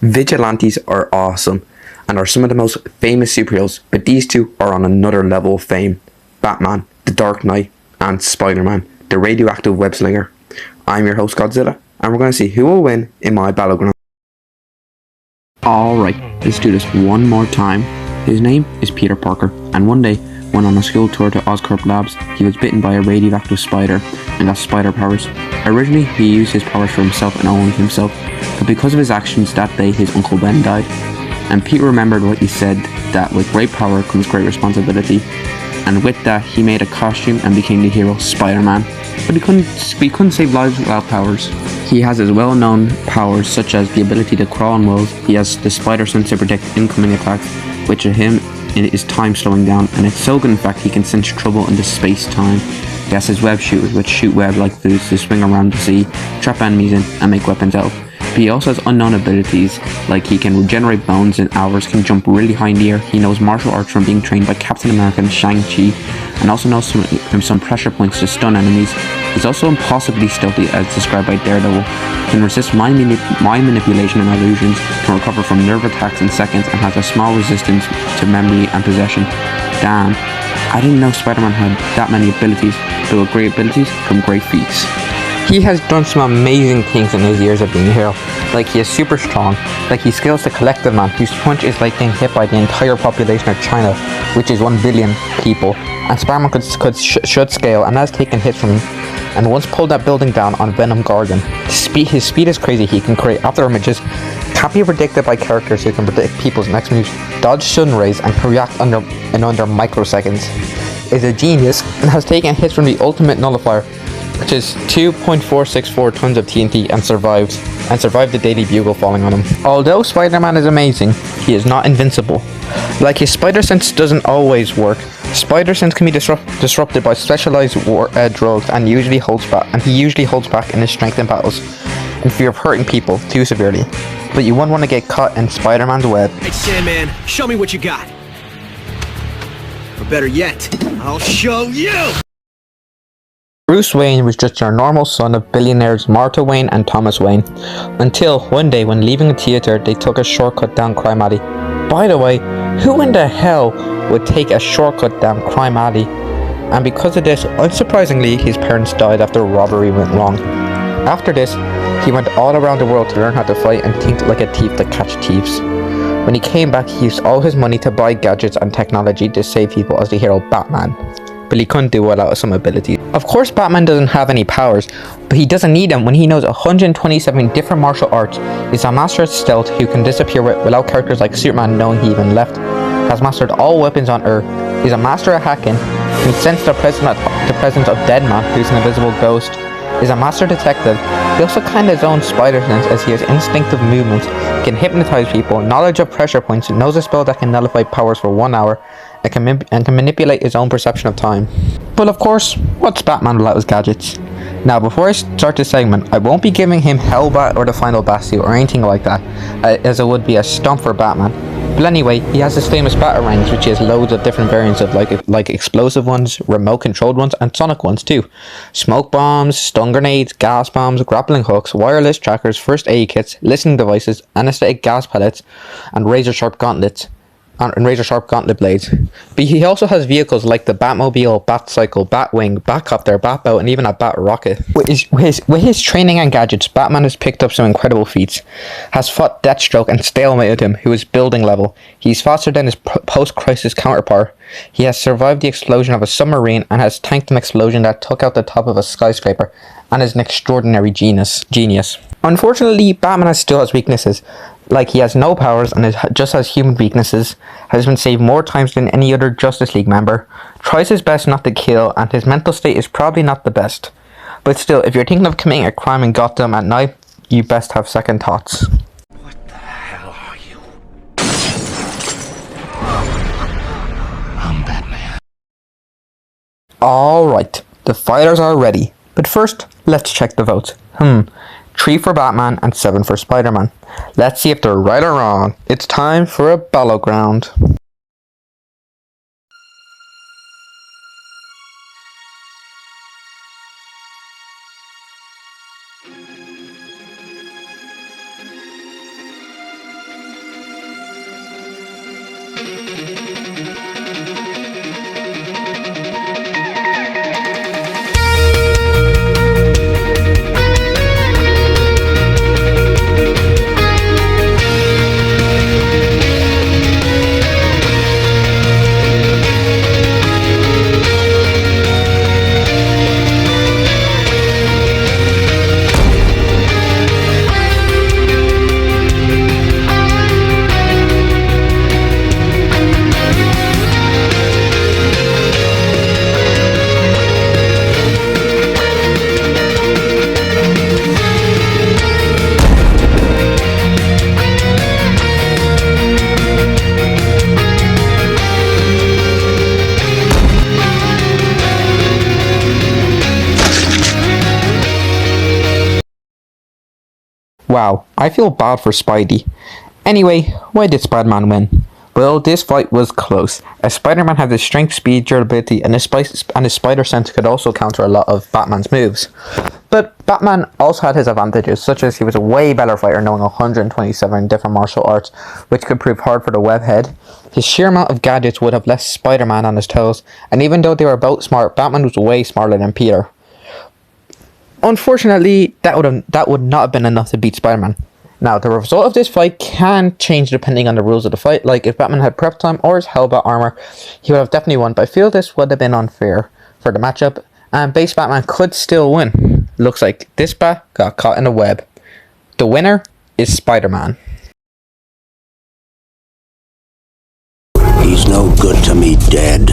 Vigilantes are awesome and are some of the most famous superheroes, but these two are on another level of fame. Batman, the Dark Knight, and Spider-Man, the radioactive web slinger. I'm your host Godzilla, and we're going to see who will win in my battleground. Alright, let's do this one more time. His name is Peter Parker, and one day, when on a school tour to Oscorp Labs, he was bitten by a radioactive spider and got spider powers. Originally, he used his powers for himself and only himself, but because of his actions that day, his Uncle Ben died. And Peter remembered what he said, that with great power comes great responsibility. And with that, he made a costume and became the hero Spider-Man. But he couldn't save lives without powers. He has his well-known powers such as the ability to crawl on walls. He has the spider sense to predict incoming attacks, which to him is time slowing down, and it's so good in fact he can sense trouble into space-time. He has his web shooters, which shoot web like foods to swing around the sea, trap enemies in, and make weapons out. But he also has unknown abilities, like he can regenerate bones in hours, can jump really high in the air. He knows martial arts from being trained by Captain America and Shang-Chi, and also knows some pressure points to stun enemies. He's also impossibly stealthy as described by Daredevil, can resist mind manipulation and illusions, can recover from nerve attacks in seconds, and has a small resistance to memory and possession. Damn, I didn't know Spider-Man had that many abilities, but with great abilities come great feats. He has done some amazing things in his years of being a hero. Like he is super strong, like he scales the collective man, whose punch is like being hit by the entire population of China, which is 1 billion people. And Spider-Man should scale and has taken hits from him, and once pulled that building down on Venom Gargan. His speed is crazy. He can create after images, can't be predicted by characters who can predict people's next moves, dodge stun rays, and can react under microseconds. Is a genius and has taken hits from the ultimate nullifier, which is 2.464 tons of TNT, and survived the Daily Bugle falling on him. Although Spider-Man is amazing, he is not invincible. Like his spider sense doesn't always work. Spider sense can be disrupted by specialized drugs, and he usually holds back in his strength in battles, in fear of hurting people too severely. But you won't want to get caught in Spider-Man's web. Hey Sandman, show me what you got. Or better yet, I'll show you! Bruce Wayne was just your normal son of billionaires Martha Wayne and Thomas Wayne, until one day when leaving a theater they took a shortcut down Crime Alley. By the way, who in the hell would take a shortcut down Crime Alley? And because of this, unsurprisingly, his parents died after a robbery went wrong. After this, he went all around the world to learn how to fight and think like a thief to catch thieves. When he came back, he used all his money to buy gadgets and technology to save people as the hero Batman. But he couldn't do without some abilities. Of course, Batman doesn't have any powers, but he doesn't need them when he knows 127 different martial arts. He's a master of stealth who can disappear without characters like Superman knowing he even left. Has mastered all weapons on Earth. He's a master of hacking. Can sense the presence of Deadman, who's an invisible ghost. Is a master detective. He also kind of his own spider sense, as he has instinctive movements, can hypnotize people, knowledge of pressure points, knows a spell that can nullify powers for 1 hour, and can manipulate his own perception of time. But of course, what's Batman without his gadgets? Now, before I start this segment, I won't be giving him Hellbat or the Final Bat or anything like that, as it would be a stump for Batman. But anyway, he has his famous batarangs, which he has loads of different variants of, like explosive ones, remote controlled ones, and sonic ones too. Smoke bombs, stun grenades, gas bombs, grappling hooks, wireless trackers, first aid kits, listening devices, anesthetic gas pellets, and razor sharp gauntlet blades. But he also has vehicles like the Batmobile, Batcycle, Batwing, Batcopter, Batboat, and even a Batrocket. With his training and gadgets, Batman has picked up some incredible feats. Has fought Deathstroke and stalemated him, who is building level. He's faster than his post-crisis counterpart. He has survived the explosion of a submarine and has tanked an explosion that took out the top of a skyscraper, and is an extraordinary genius. Unfortunately, Batman still has weaknesses. Like he has no powers and just has human weaknesses, has been saved more times than any other Justice League member, tries his best not to kill, and his mental state is probably not the best. But still, if you're thinking of committing a crime in Gotham at night, you best have second thoughts. What the hell are you? I'm Batman. Alright, the fighters are ready. But first, let's check the votes. 3 for Batman and 7 for Spider-Man. Let's see if they're right or wrong. It's time for a battleground. Wow, I feel bad for Spidey. Anyway, why did Spider-Man win? Well, this fight was close, as Spider-Man had his strength, speed, durability, and his spider sense could also counter a lot of Batman's moves. But Batman also had his advantages, such as he was a way better fighter knowing 127 different martial arts, which could prove hard for the webhead. His sheer amount of gadgets would have left Spider-Man on his toes, and even though they were both smart, Batman was way smarter than Peter. Unfortunately, that would not have been enough to beat Spider-Man. Now, the result of this fight can change depending on the rules of the fight. Like, if Batman had prep time or his Hellbat armor, he would have definitely won. But I feel this would have been unfair for the matchup, and base Batman could still win. Looks like this bat got caught in a web. The winner is Spider-Man. He's no good to me dead.